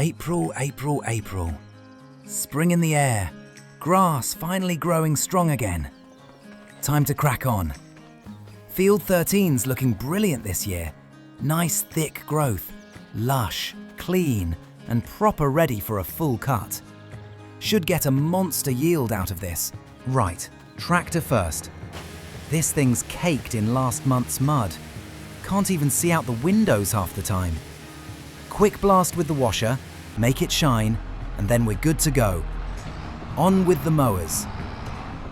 April, April, April. Spring in the air. Grass finally growing strong again. Time to crack on. Field 13's looking brilliant this year. Nice thick growth, lush, clean, and proper ready for a full cut. Should get a monster yield out of this. Right, tractor first. This thing's caked in last month's mud. Can't even see out the windows half the time. Quick blast with the washer, make it shine, and then we're good to go. On with the mowers.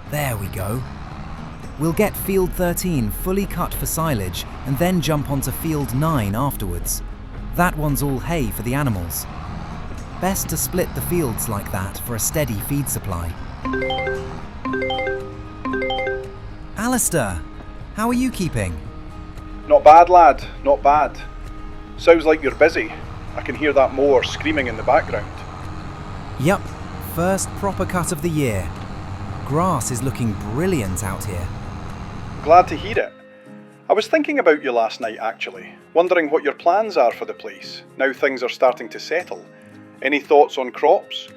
There we go. We'll get field 13 fully cut for silage and then jump onto field 9 afterwards. That one's all hay for the animals. Best to split the fields like that for a steady feed supply. Alistair, how are you keeping? Not bad, lad, not bad. Sounds like you're busy. I can hear that mower screaming in the background. Yup, first proper cut of the year. Grass is looking brilliant out here. Glad to hear it. I was thinking about you last night actually, wondering what your plans are for the place, now things are starting to settle. Any thoughts on crops?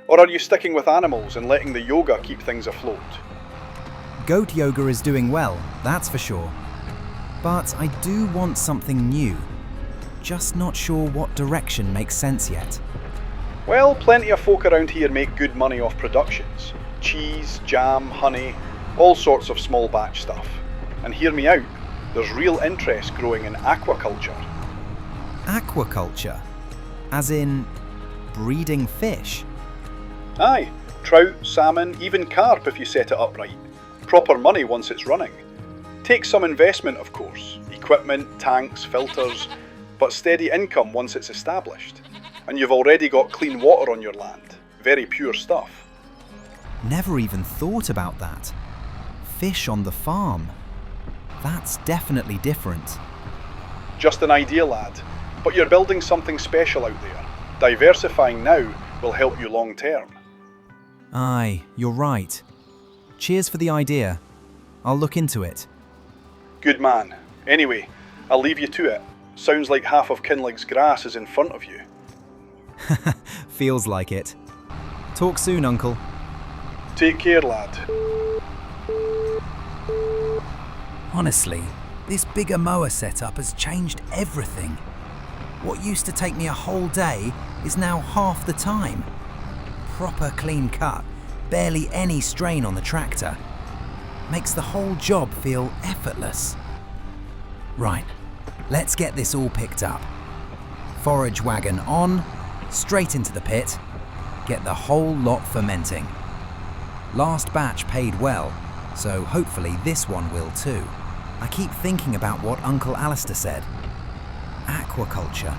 Or are you sticking with animals and letting the yoga keep things afloat? Goat yoga is doing well, that's for sure. But I do want something new. Just not sure what direction makes sense yet. Well, plenty of folk around here make good money off productions. Cheese, jam, honey, all sorts of small batch stuff. And hear me out, there's real interest growing in aquaculture. Aquaculture? As in breeding fish? Aye, trout, salmon, even carp if you set it up right. Proper money once it's running. Takes some investment of course, equipment, tanks, filters, but steady income once it's established. And you've already got clean water on your land. Very pure stuff. Never even thought about that. Fish on the farm. That's definitely different. Just an idea, lad. But you're building something special out there. Diversifying now will help you long term. Aye, you're right. Cheers for the idea. I'll look into it. Good man. Anyway, I'll leave you to it. Sounds like half of Kinlaig's grass is in front of you. Feels like it. Talk soon, Uncle. Take care, lad. Honestly, this bigger mower setup has changed everything. What used to take me a whole day is now half the time. Proper clean cut, barely any strain on the tractor. Makes the whole job feel effortless. Right, let's get this all picked up. Forage wagon on, straight into the pit, get the whole lot fermenting. Last batch paid well, so hopefully this one will too. I keep thinking about what Uncle Alistair said. Aquaculture.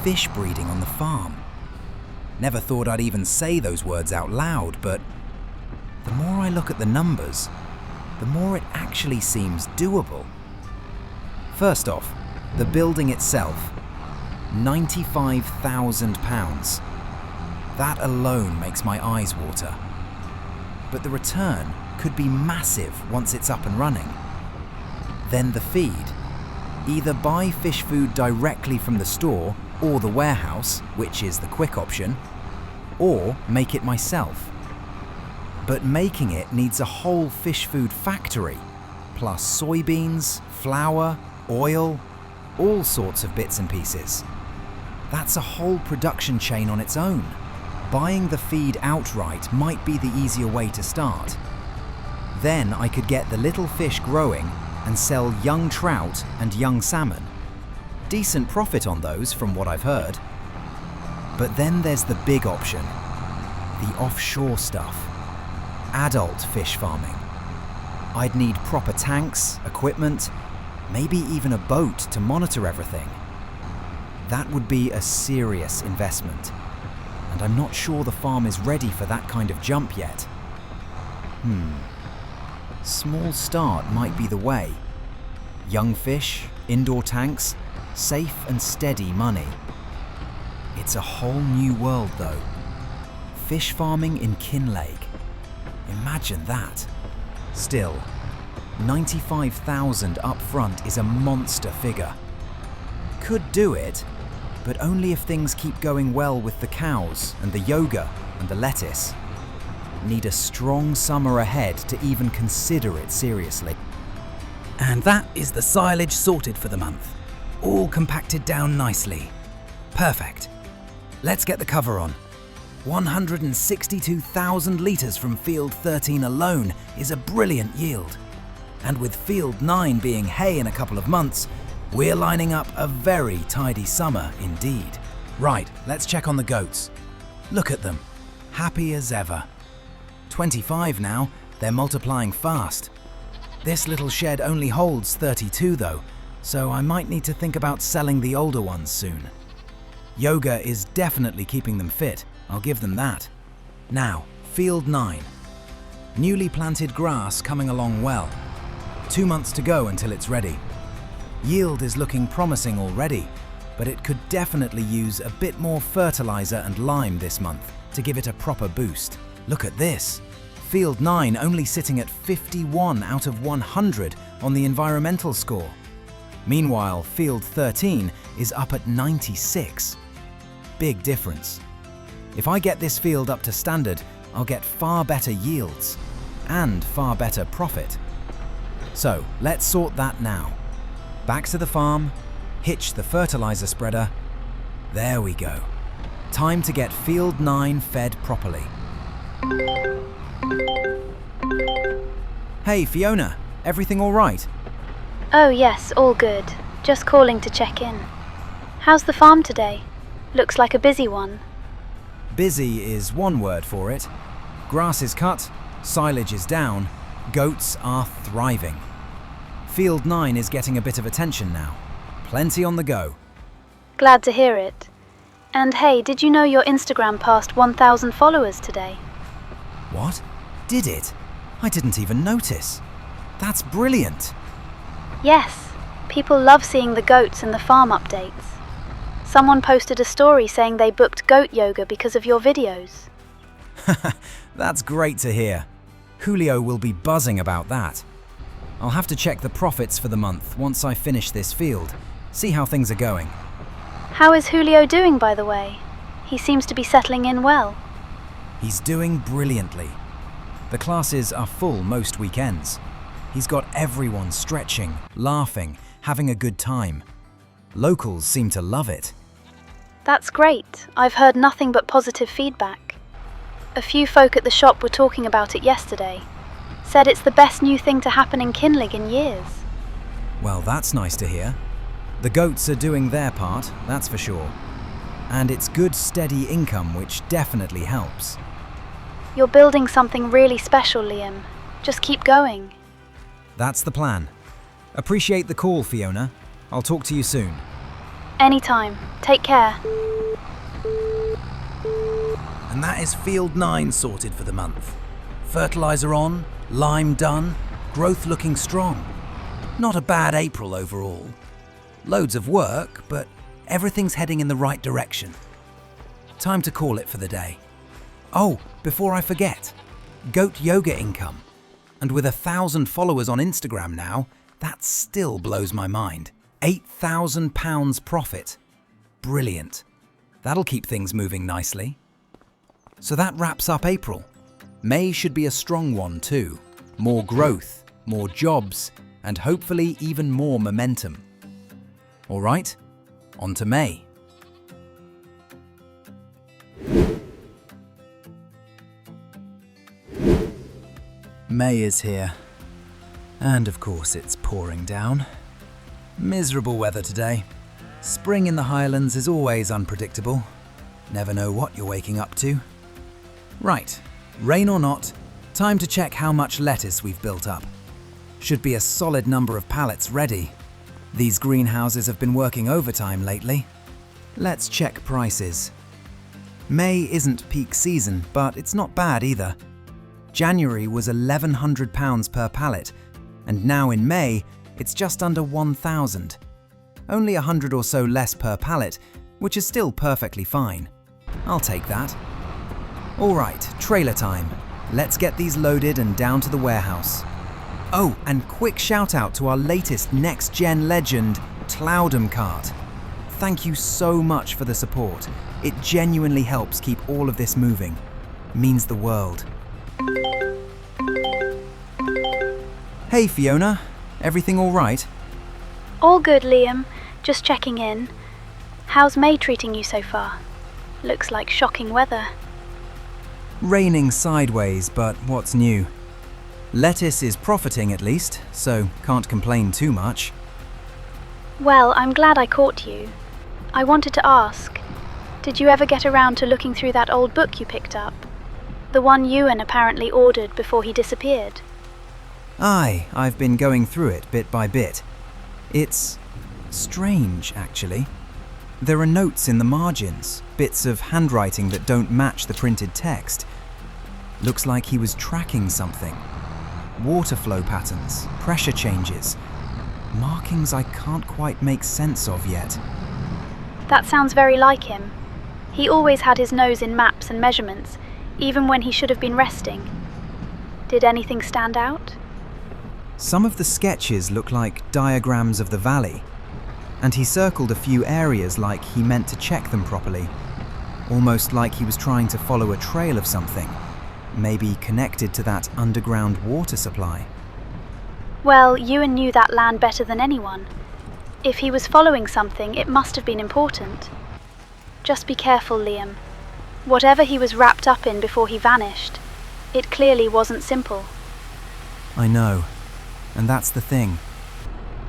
Fish breeding on the farm. Never thought I'd even say those words out loud, but the more I look at the numbers, the more it actually seems doable. First off, the building itself, £95,000. That alone makes my eyes water. But the return could be massive once it's up and running. Then the feed. Either buy fish food directly from the store or the warehouse, which is the quick option, or make it myself. But making it needs a whole fish food factory, plus soybeans, flour, oil, all sorts of bits and pieces. That's a whole production chain on its own. Buying the feed outright might be the easier way to start. Then I could get the little fish growing and sell young trout and young salmon. Decent profit on those from what I've heard. But then there's the big option, the offshore stuff. Adult fish farming. I'd need proper tanks, equipment, maybe even a boat to monitor everything. That would be a serious investment, and I'm not sure the farm is ready for that kind of jump yet. Small start might be the way. Young fish, indoor tanks, safe and steady money. It's a whole new world though. Fish farming in Kinlaig. Imagine that. Still, 95,000 up front is a monster figure. Could do it, but only if things keep going well with the cows and the yoga and the lettuce. Need a strong summer ahead to even consider it seriously. And that is the silage sorted for the month. All compacted down nicely. Perfect. Let's get the cover on. 162,000 litres from field 13 alone is a brilliant yield. And with field 9 being hay in a couple of months, we're lining up a very tidy summer indeed. Right, let's check on the goats. Look at them, happy as ever. 25 now, they're multiplying fast. This little shed only holds 32 though, so I might need to think about selling the older ones soon. Yoga is definitely keeping them fit, I'll give them that. Now, field 9. Newly planted grass coming along well. 2 months to go until it's ready. Yield is looking promising already, but it could definitely use a bit more fertilizer and lime this month to give it a proper boost. Look at this. Field 9 only sitting at 51 out of 100 on the environmental score. Meanwhile, field 13 is up at 96. Big difference. If I get this field up to standard, I'll get far better yields and far better profit. So let's sort that now. Back to the farm, hitch the fertilizer spreader. There we go. Time to get field 9 fed properly. Hey Fiona, everything all right? Oh yes, all good. Just calling to check in. How's the farm today? Looks like a busy one. Busy is one word for it. Grass is cut, silage is down, goats are thriving. Field 9 is getting a bit of attention now. Plenty on the go. Glad to hear it. And hey, did you know your Instagram passed 1,000 followers today? What? Did it? I didn't even notice. That's brilliant. Yes, people love seeing the goats and the farm updates. Someone posted a story saying they booked goat yoga because of your videos. That's great to hear. Julio will be buzzing about that. I'll have to check the profits for the month once I finish this field, see how things are going. How is Julio doing, by the way? He seems to be settling in well. He's doing brilliantly. The classes are full most weekends. He's got everyone stretching, laughing, having a good time. Locals seem to love it. That's great. I've heard nothing but positive feedback. A few folk at the shop were talking about it yesterday. Said it's the best new thing to happen in Kinlaig in years. Well, that's nice to hear. The goats are doing their part, that's for sure. And it's good steady income, which definitely helps. You're building something really special, Liam. Just keep going. That's the plan. Appreciate the call, Fiona. I'll talk to you soon. Anytime. Take care. And that is field 9 sorted for the month. Fertilizer on, lime done, growth looking strong. Not a bad April overall. Loads of work, but everything's heading in the right direction. Time to call it for the day. Oh, before I forget, goat yoga income. And with 1,000 followers on Instagram now, that still blows my mind. £8,000 profit. Brilliant. That'll keep things moving nicely. So that wraps up April. May should be a strong one too. More growth, more jobs, and hopefully even more momentum. All right, on to May. May is here. And of course it's pouring down. Miserable weather today. Spring in the Highlands is always unpredictable. Never know what you're waking up to. Right, rain or not, time to check how much lettuce we've built up. Should be a solid number of pallets ready. These greenhouses have been working overtime lately. Let's check prices. May isn't peak season, but it's not bad either. January was £1,100 per pallet, and now in May, it's just under 1,000. Only 100 or so less per pallet, which is still perfectly fine. I'll take that. All right, trailer time. Let's get these loaded and down to the warehouse. Oh, and quick shout out to our latest NextGen legend, Cloudham cart. Thank you so much for the support. It genuinely helps keep all of this moving. Means the world. Hey Fiona, everything all right? All good, Liam. Just checking in. How's May treating you so far? Looks like shocking weather. Raining sideways, but what's new? Lettuce is profiting at least, so can't complain too much. Well, I'm glad I caught you. I wanted to ask, did you ever get around to looking through that old book you picked up? The one Ewan apparently ordered before he disappeared. Aye, I've been going through it bit by bit. It's strange, actually. There are notes in the margins, bits of handwriting that don't match the printed text. Looks like he was tracking something. Water flow patterns, pressure changes, markings I can't quite make sense of yet. That sounds very like him. He always had his nose in maps and measurements, even when he should have been resting. Did anything stand out? Some of the sketches look like diagrams of the valley, and he circled a few areas like he meant to check them properly, almost like he was trying to follow a trail of something, maybe connected to that underground water supply. Well, Ewan knew that land better than anyone. If he was following something, it must have been important. Just be careful, Liam. Whatever he was wrapped up in before he vanished, it clearly wasn't simple. I know, and that's the thing.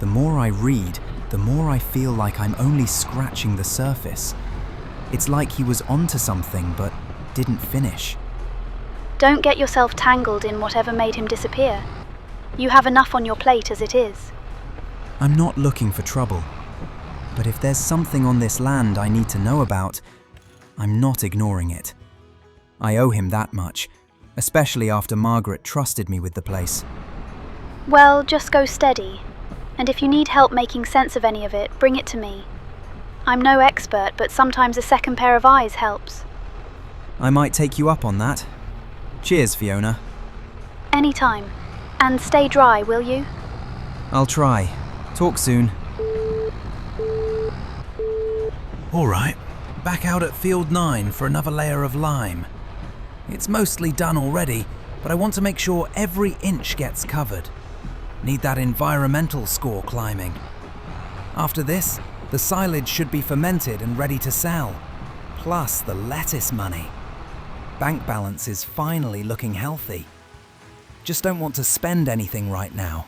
The more I read, the more I feel like I'm only scratching the surface. It's like he was onto something but didn't finish. Don't get yourself tangled in whatever made him disappear. You have enough on your plate as it is. I'm not looking for trouble, but if there's something on this land I need to know about, I'm not ignoring it. I owe him that much, especially after Margaret trusted me with the place. Well, just go steady. And if you need help making sense of any of it, bring it to me. I'm no expert, but sometimes a second pair of eyes helps. I might take you up on that. Cheers, Fiona. Anytime. And stay dry, will you? I'll try. Talk soon. All right, back out at Field 9 for another layer of lime. It's mostly done already, but I want to make sure every inch gets covered. Need that environmental score climbing. After this, the silage should be fermented and ready to sell. Plus the lettuce money. Bank balance is finally looking healthy. Just don't want to spend anything right now.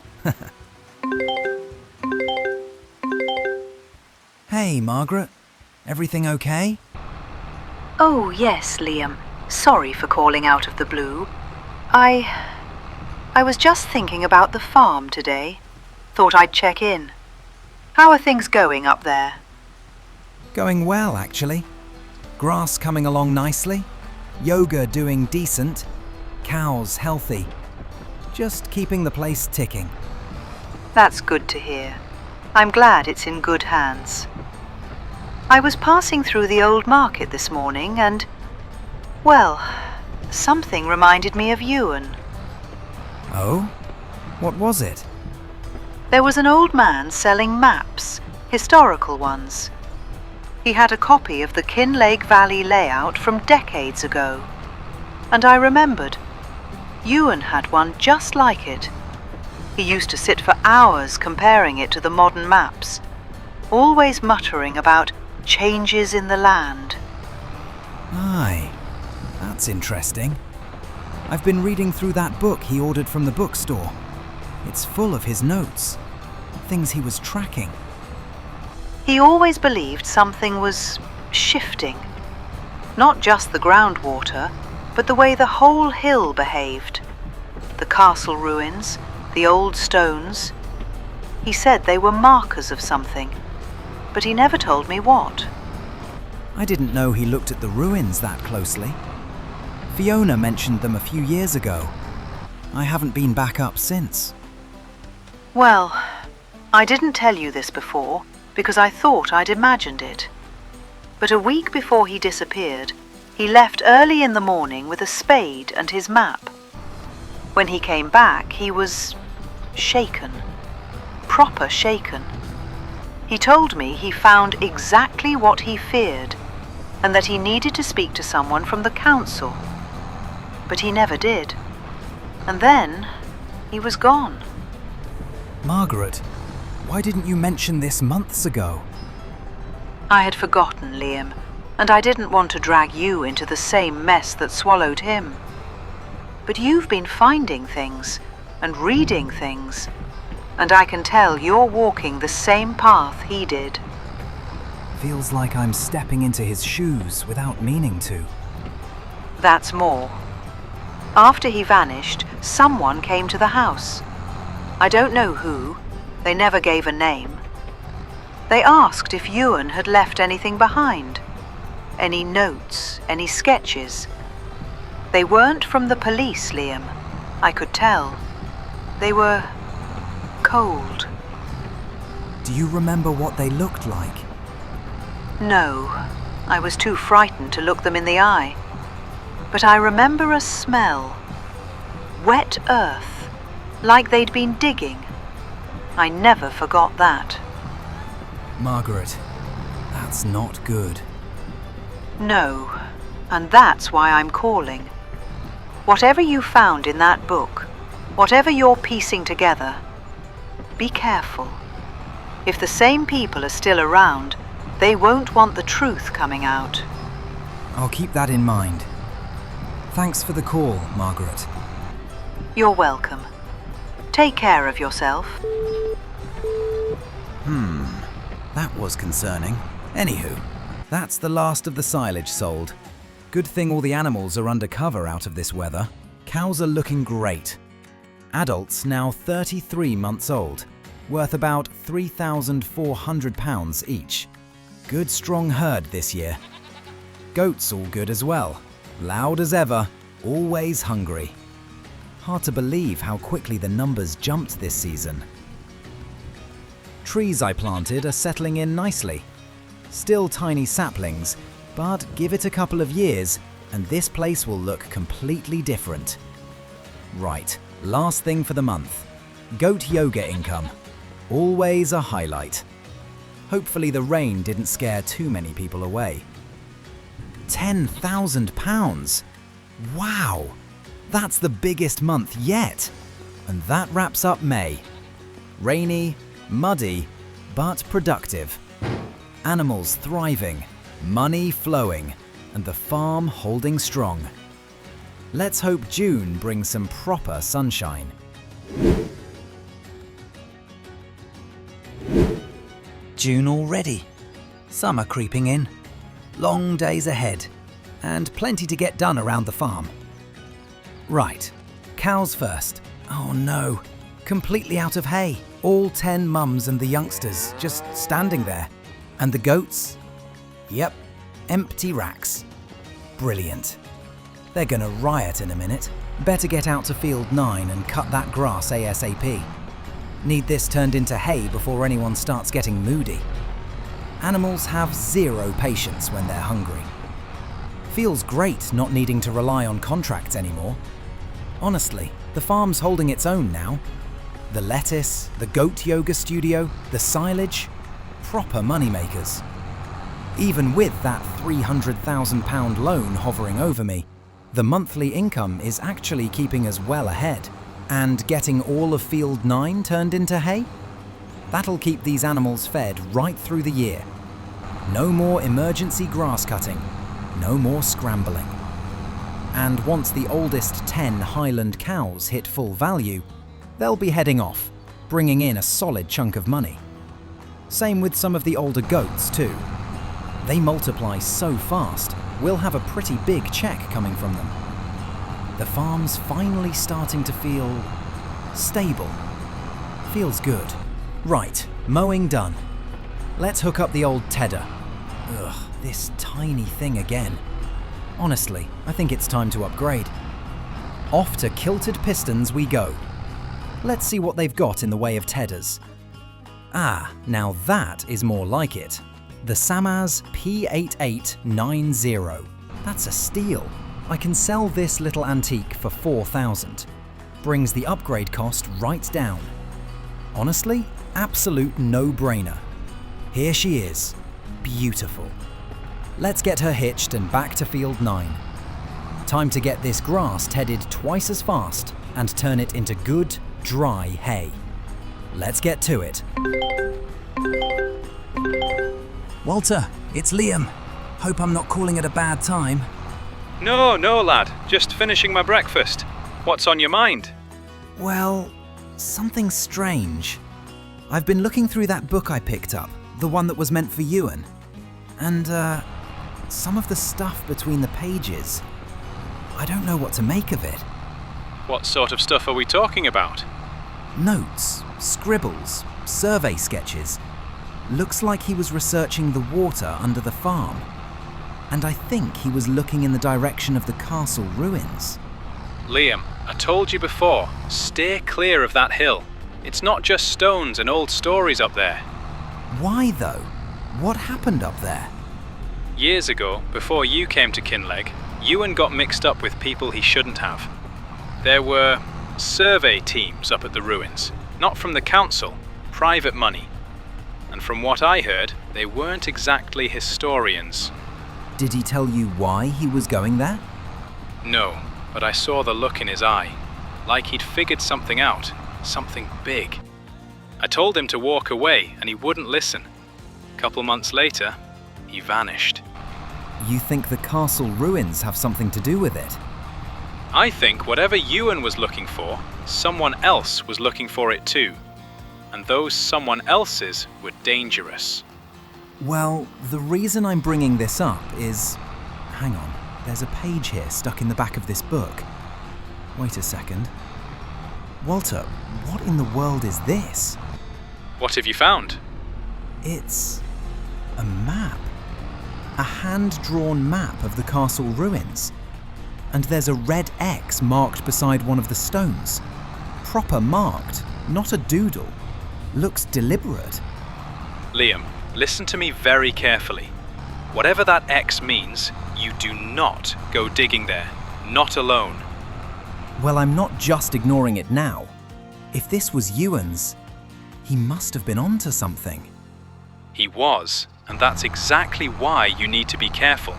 Hey, Margaret. Everything okay? Oh, yes, Liam. Sorry for calling out of the blue. I was just thinking about the farm today. Thought I'd check in. How are things going up there? Going well, actually. Grass coming along nicely. Yoga doing decent. Cows healthy. Just keeping the place ticking. That's good to hear. I'm glad it's in good hands. I was passing through the old market this morning and, well, something reminded me of Ewan. Oh? What was it? There was an old man selling maps, historical ones. He had a copy of the Kinlaig Valley layout from decades ago. And I remembered. Ewan had one just like it. He used to sit for hours comparing it to the modern maps, always muttering about changes in the land. Aye, that's interesting. I've been reading through that book he ordered from the bookstore. It's full of his notes, things he was tracking. He always believed something was shifting. Not just the groundwater, but the way the whole hill behaved. The castle ruins, the old stones. He said they were markers of something, but he never told me what. I didn't know he looked at the ruins that closely. Fiona mentioned them a few years ago. I haven't been back up since. Well, I didn't tell you this before because I thought I'd imagined it. But a week before he disappeared, he left early in the morning with a spade and his map. When he came back, he was shaken. Proper shaken. He told me he found exactly what he feared and that he needed to speak to someone from the council. But he never did. And then he was gone. Margaret, why didn't you mention this months ago? I had forgotten, Liam, and I didn't want to drag you into the same mess that swallowed him. But you've been finding things and reading things, and I can tell you're walking the same path he did. Feels like I'm stepping into his shoes without meaning to. That's more. After he vanished, someone came to the house. I don't know who. They never gave a name. They asked if Ewan had left anything behind. Any notes, any sketches. They weren't from the police, Liam. I could tell. They were cold. Do you remember what they looked like? No, I was too frightened to look them in the eye. But I remember a smell. Wet earth, like they'd been digging. I never forgot that. Margaret, that's not good. No, and that's why I'm calling. Whatever you found in that book, whatever you're piecing together, be careful. If the same people are still around, they won't want the truth coming out. I'll keep that in mind. Thanks for the call, Margaret. You're welcome. Take care of yourself. That was concerning. Anywho, that's the last of the silage sold. Good thing all the animals are under cover out of this weather. Cows are looking great. Adults now 33 months old, worth about £3,400 each. Good strong herd this year. Goats all good as well. Loud as ever, always hungry. Hard to believe how quickly the numbers jumped this season. Trees I planted are settling in nicely. Still tiny saplings, but give it a couple of years and this place will look completely different. Right, last thing for the month. Goat yoga income. Always a highlight. Hopefully the rain didn't scare too many people away. £10,000! Wow! That's the biggest month yet! And that wraps up May. Rainy, muddy, but productive. Animals thriving, money flowing, and the farm holding strong. Let's hope June brings some proper sunshine. June already. Summer creeping in. Long days ahead, and plenty to get done around the farm. Right, cows first. Oh no, completely out of hay. All 10 mums and the youngsters just standing there. And the goats? Yep, empty racks. Brilliant. They're gonna riot in a minute. Better get out to field 9 and cut that grass ASAP. Need this turned into hay before anyone starts getting moody. Animals have zero patience when they're hungry. Feels great not needing to rely on contracts anymore. Honestly, the farm's holding its own now. The lettuce, the goat yoga studio, the silage, proper moneymakers. Even with that £300,000 loan hovering over me, the monthly income is actually keeping us well ahead. And getting all of Field 9 turned into hay? That'll keep these animals fed right through the year. No more emergency grass cutting, no more scrambling. And once the oldest 10 Highland cows hit full value, they'll be heading off, bringing in a solid chunk of money. Same with some of the older goats too. They multiply so fast, we'll have a pretty big check coming from them. The farm's finally starting to feel stable. Feels good. Right, mowing done. Let's hook up the old tedder. Ugh, this tiny thing again. Honestly, I think it's time to upgrade. Off to Kilted Pistons we go. Let's see what they've got in the way of tedders. Ah, now that is more like it. The Samaz P8890. That's a steal. I can sell this little antique for 4,000. Brings the upgrade cost right down. Honestly, absolute no-brainer. Here she is. Beautiful. Let's get her hitched and back to field 9. Time to get this grass tedded twice as fast and turn it into good, dry hay. Let's get to it. Walter, it's Liam. Hope I'm not calling at a bad time. No, lad. Just finishing my breakfast. What's on your mind? Well, something strange. I've been looking through that book I picked up, the one that was meant for Ewan. And, some of the stuff between the pages, I don't know what to make of it. What sort of stuff are we talking about? Notes, scribbles, survey sketches. Looks like he was researching the water under the farm. And I think he was looking in the direction of the castle ruins. Liam, I told you before, stay clear of that hill. It's not just stones and old stories up there. Why though? What happened up there? Years ago, before you came to Kinlaig, Ewan got mixed up with people he shouldn't have. There were survey teams up at the ruins, not from the council, private money. And from what I heard, they weren't exactly historians. Did he tell you why he was going there? No, but I saw the look in his eye, like he'd figured something out, something big. I told him to walk away and he wouldn't listen. A couple months later, he vanished. You think the castle ruins have something to do with it? I think whatever Ewan was looking for, someone else was looking for it too. And those someone else's were dangerous. Well, the reason I'm bringing this up is... Hang on, there's a page here stuck in the back of this book. Wait a second. Walter, what in the world is this? What have you found? It's... a map. A hand-drawn map of the castle ruins. And there's a red X marked beside one of the stones. Proper marked, not a doodle. Looks deliberate. Liam, listen to me very carefully. Whatever that X means, you do not go digging there. Not alone. Well, I'm not just ignoring it now. If this was Ewan's, he must have been onto something. He was, and that's exactly why you need to be careful.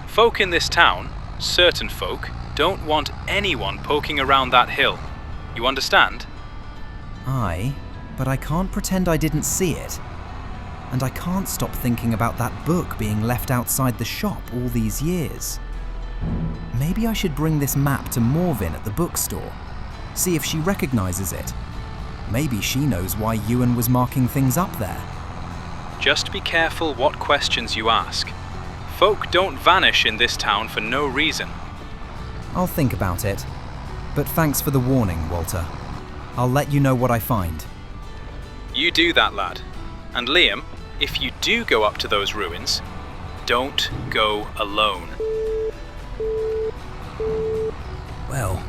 Folk in this town, certain folk, don't want anyone poking around that hill. You understand? Aye, but I can't pretend I didn't see it. And I can't stop thinking about that book being left outside the shop all these years. Maybe I should bring this map to Morvin at the bookstore, see if she recognizes it. Maybe she knows why Ewan was marking things up there. Just be careful what questions you ask. Folk don't vanish in this town for no reason. I'll think about it. But thanks for the warning, Walter. I'll let you know what I find. You do that, lad. And Liam, if you do go up to those ruins, don't go alone. Well,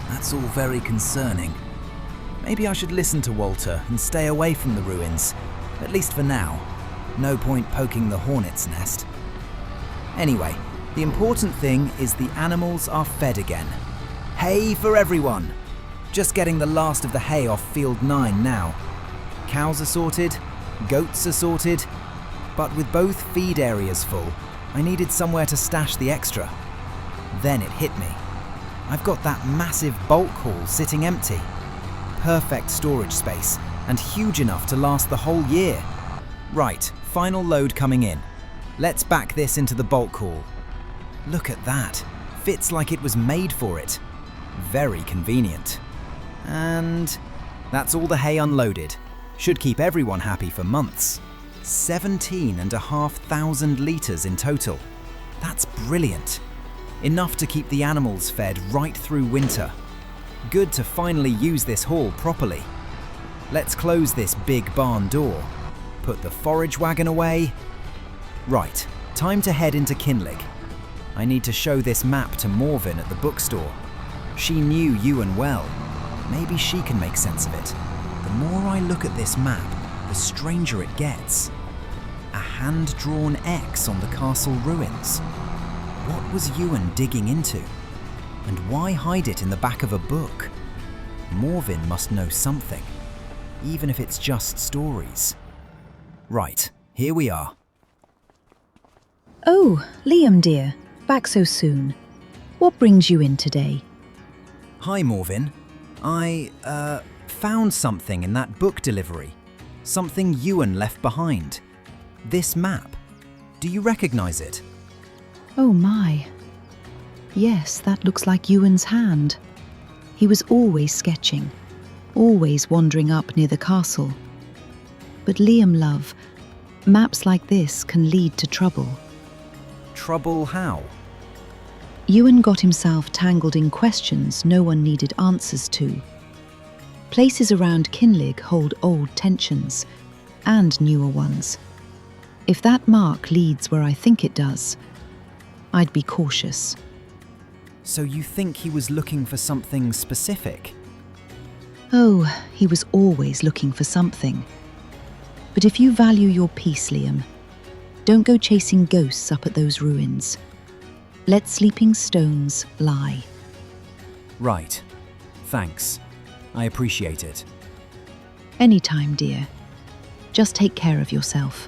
that's all very concerning. Maybe I should listen to Walter and stay away from the ruins, at least for now. No point poking the hornet's nest. Anyway, the important thing is the animals are fed again. Hay for everyone! Just getting the last of the hay off field 9 now. Cows are sorted, goats are sorted, but with both feed areas full, I needed somewhere to stash the extra. Then it hit me. I've got that massive bulk hall sitting empty. Perfect storage space, and huge enough to last the whole year. Right, final load coming in. Let's back this into the bulk hall. Look at that. Fits like it was made for it. Very convenient. And that's all the hay unloaded. Should keep everyone happy for months. 17,500 litres in total. That's brilliant. Enough to keep the animals fed right through winter. Good to finally use this hall properly. Let's close this big barn door. Put the forage wagon away. Right, time to head into Kinlaig. I need to show this map to Morvin at the bookstore. She knew Ewan well. Maybe she can make sense of it. The more I look at this map, the stranger it gets. A hand-drawn X on the castle ruins. What was Ewan digging into? And why hide it in the back of a book? Morvin must know something, even if it's just stories. Right, Here we are. Oh, Liam dear, back so soon. What brings you in today? Hi, Morvin. I, found something in that book delivery. Something Ewan left behind. This map. Do you recognize it? Oh my. Yes, that looks like Ewan's hand. He was always sketching, always wandering up near the castle. But Liam, love, maps like this can lead to trouble. Trouble how? Ewan got himself tangled in questions no one needed answers to. Places around Kinlaig hold old tensions, and newer ones. If that mark leads where I think it does, I'd be cautious. So you think he was looking for something specific? Oh, he was always looking for something. But if you value your peace, Liam, don't go chasing ghosts up at those ruins. Let sleeping stones lie. Right. Thanks. I appreciate it. Anytime, dear. Just take care of yourself.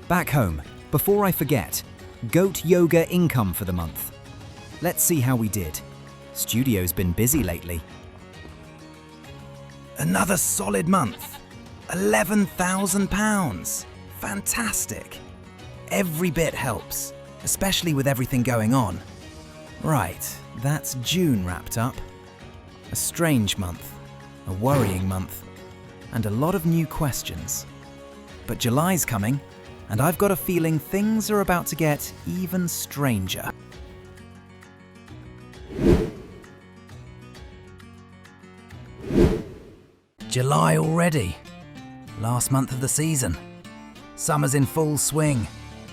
Back home, before I forget, goat yoga income for the month. Let's see how we did. Studio's been busy lately. Another solid month. £11,000. Fantastic. Every bit helps, especially with everything going on. Right, that's June wrapped up. A strange month, a worrying month, and a lot of new questions. But July's coming, and I've got a feeling things are about to get even stranger. July already. Last month of the season. Summer's in full swing.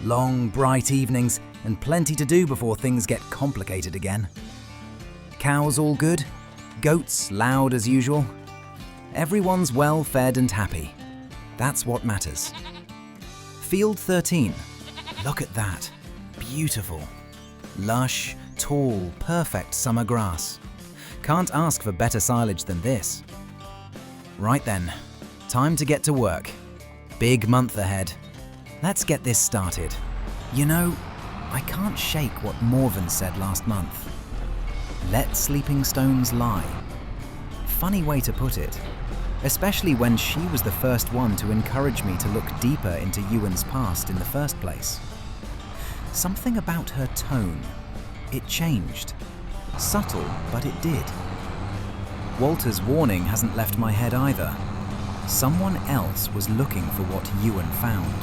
Long, bright evenings and plenty to do before things get complicated again. Cows all good? Goats loud as usual? Everyone's well fed and happy. That's what matters. Field 13. Look at that. Beautiful. Lush, tall, perfect summer grass. Can't ask for better silage than this. Right then, time to get to work. Big month ahead. Let's get this started. You know, I can't shake what Morven said last month. Let sleeping stones lie. Funny way to put it, especially when she was the first one to encourage me to look deeper into Ewan's past in the first place. Something about her tone. It changed. Subtle, but it did. Walter's warning hasn't left my head either. Someone else was looking for what Ewan found.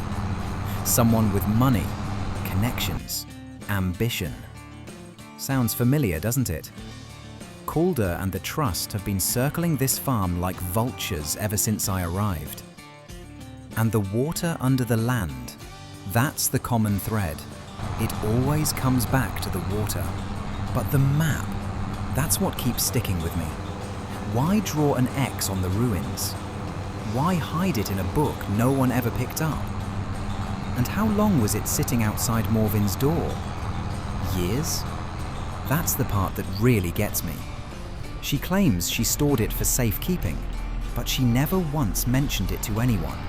Someone with money, connections, ambition. Sounds familiar, doesn't it? Calder and the Trust have been circling this farm like vultures ever since I arrived. And the water under the land, that's the common thread. It always comes back to the water. But the map, that's what keeps sticking with me. Why draw an X on the ruins? Why hide it in a book no one ever picked up? And how long was it sitting outside Morven's door? Years? That's the part that really gets me. She claims she stored it for safekeeping, but she never once mentioned it to anyone.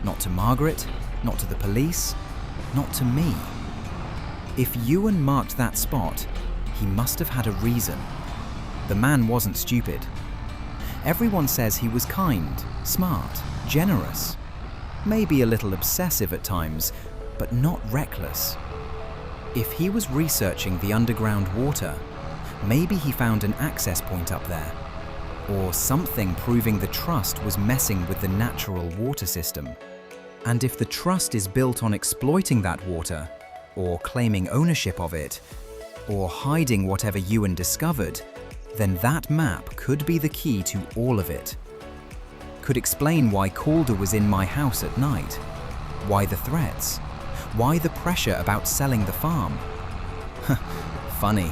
Not to Margaret, not to the police, not to me. If Ewan marked that spot, he must have had a reason. The man wasn't stupid. Everyone says he was kind, smart, generous. Maybe a little obsessive at times, but not reckless. If he was researching the underground water, maybe he found an access point up there, or something proving the Trust was messing with the natural water system. And if the Trust is built on exploiting that water, or claiming ownership of it, or hiding whatever Ewan discovered, then that map could be the key to all of it. Could explain why Calder was in my house at night, why the threats, why the pressure about selling the farm. Funny,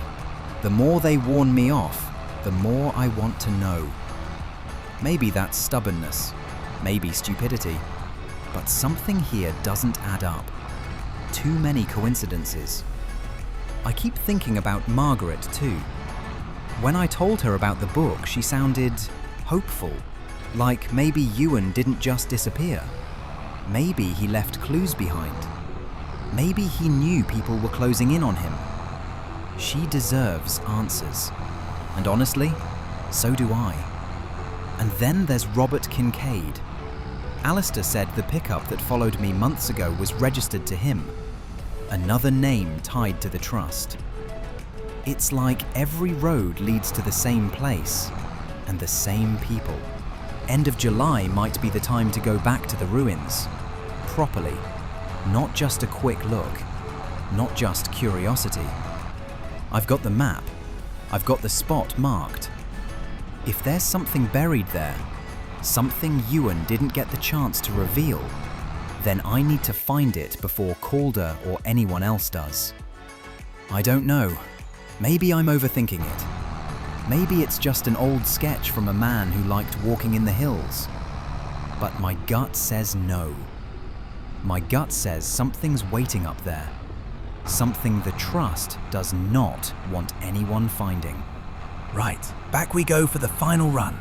the more they warn me off, the more I want to know. Maybe that's stubbornness, maybe stupidity, but something here doesn't add up. Too many coincidences. I keep thinking about Margaret too. When I told her about the book, she sounded hopeful, like maybe Ewan didn't just disappear. Maybe he left clues behind. Maybe he knew people were closing in on him. She deserves answers. And honestly, so do I. And then there's Robert Kincaid. Alistair said the pickup that followed me months ago was registered to him. Another name tied to the trust. It's like every road leads to the same place and the same people. End of July might be the time to go back to the ruins. Properly. Not just a quick look. Not just curiosity. I've got the map. I've got the spot marked. If there's something buried there, something Ewan didn't get the chance to reveal, then I need to find it before Calder or anyone else does. I don't know. Maybe I'm overthinking it. Maybe it's just an old sketch from a man who liked walking in the hills. But my gut says no. My gut says something's waiting up there. Something the Trust does not want anyone finding. Right, back we go for the final run.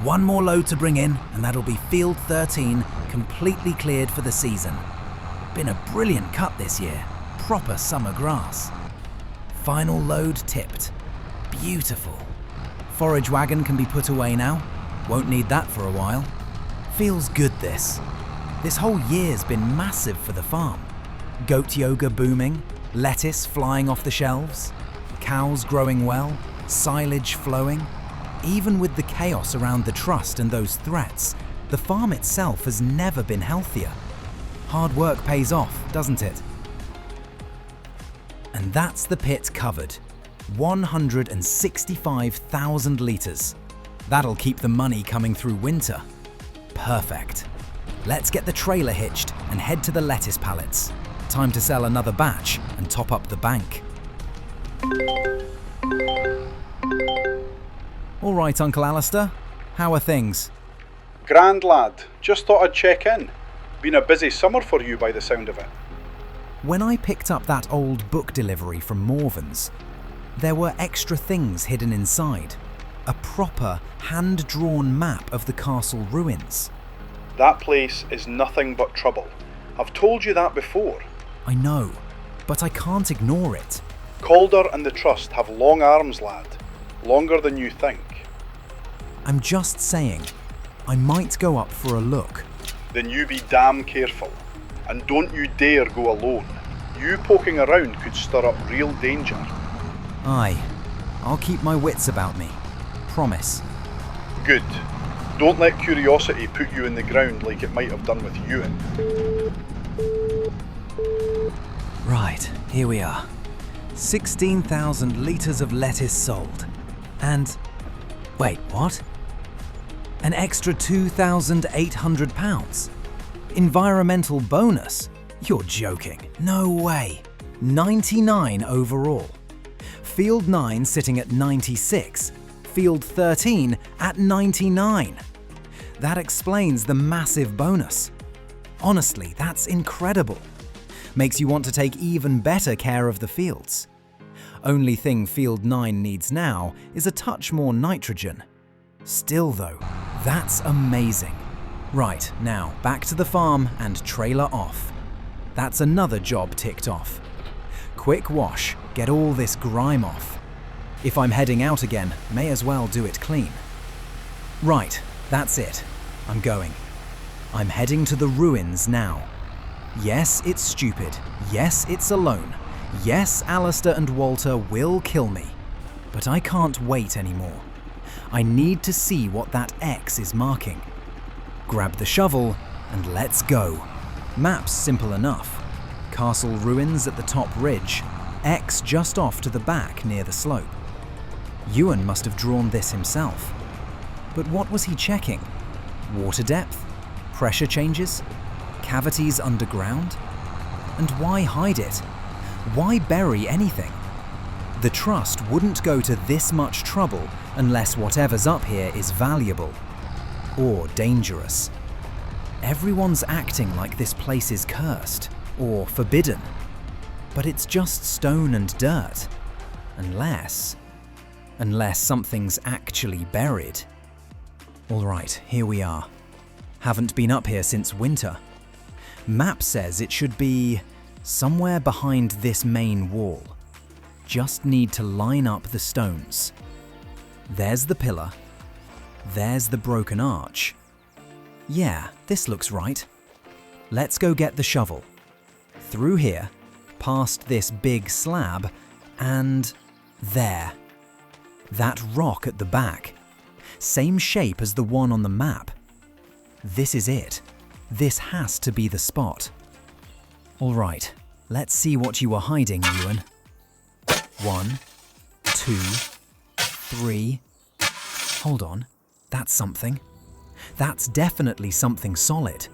One more load to bring in, and that'll be Field 13, completely cleared for the season. Been a brilliant cut this year. Proper summer grass. Final load tipped. Beautiful. Forage wagon can be put away now. Won't need that for a while. Feels good this. This whole year's been massive for the farm. Goat yoga booming, lettuce flying off the shelves, cows growing well, silage flowing. Even with the chaos around the trust and those threats, the farm itself has never been healthier. Hard work pays off, doesn't it? And that's the pit covered. 165,000 litres. That'll keep the money coming through winter. Perfect. Let's get the trailer hitched and head to the lettuce pallets. Time to sell another batch and top up the bank. All right, Uncle Alistair. How are things? Grand lad, just thought I'd check in. Been a busy summer for you by the sound of it. When I picked up that old book delivery from Morven's, there were extra things hidden inside. A proper, hand-drawn map of the castle ruins. That place is nothing but trouble. I've told you that before. I know, but I can't ignore it. Calder and the Trust have long arms, lad. Longer than you think. I'm just saying, I might go up for a look. Then you be damn careful. And don't you dare go alone. You poking around could stir up real danger. Aye, I'll keep my wits about me. Promise. Good. Don't let curiosity put you in the ground like it might have done with Ewan. Right, here we are. 16,000 litres of lettuce sold. And... wait, what? An extra £2,800? Environmental bonus? You're joking. No way. 99 overall. Field 9 sitting at 96. Field 13 at 99. That explains the massive bonus. Honestly, that's incredible. Makes you want to take even better care of the fields. Only thing Field 9 needs now is a touch more nitrogen. Still though, that's amazing. Right, now back to the farm and trailer off. That's another job ticked off. Quick wash, get all this grime off. If I'm heading out again, may as well do it clean. Right, that's it. I'm going. I'm heading to the ruins now. Yes, it's stupid. Yes, it's alone. Yes, Alistair and Walter will kill me. But I can't wait anymore. I need to see what that X is marking. Grab the shovel and let's go. Map's simple enough. Castle ruins at the top ridge, X just off to the back near the slope. Ewan must have drawn this himself. But what was he checking? Water depth? Pressure changes? Cavities underground? And why hide it? Why bury anything? The Trust wouldn't go to this much trouble unless whatever's up here is valuable. Or dangerous. Everyone's acting like this place is cursed, or forbidden. But it's just stone and dirt. Unless something's actually buried. All right, here we are. Haven't been up here since winter. Map says it should be somewhere behind this main wall. Just need to line up the stones. There's the pillar. There's the broken arch. Yeah, this looks right. Let's go get the shovel. Through here, past this big slab, and there. That rock at the back. Same shape as the one on the map. This is it. This has to be the spot. All right, let's see what you are hiding, Ewan. 1, 2, 3. Hold on, that's something. That's definitely something solid.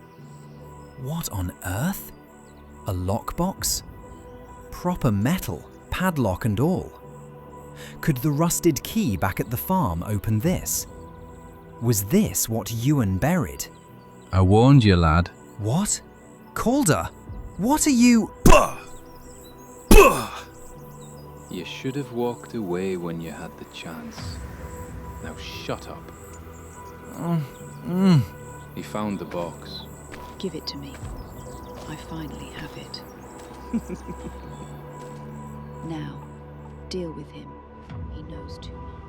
What on earth? A lockbox? Proper metal, padlock and all. Could the rusted key back at the farm open this? Was this what Ewan buried? I warned you, lad. What? Calder? What are you— You should have walked away when you had the chance. Now shut up. He found the box. Give it to me. I finally have it. Now, deal with him. He knows too much.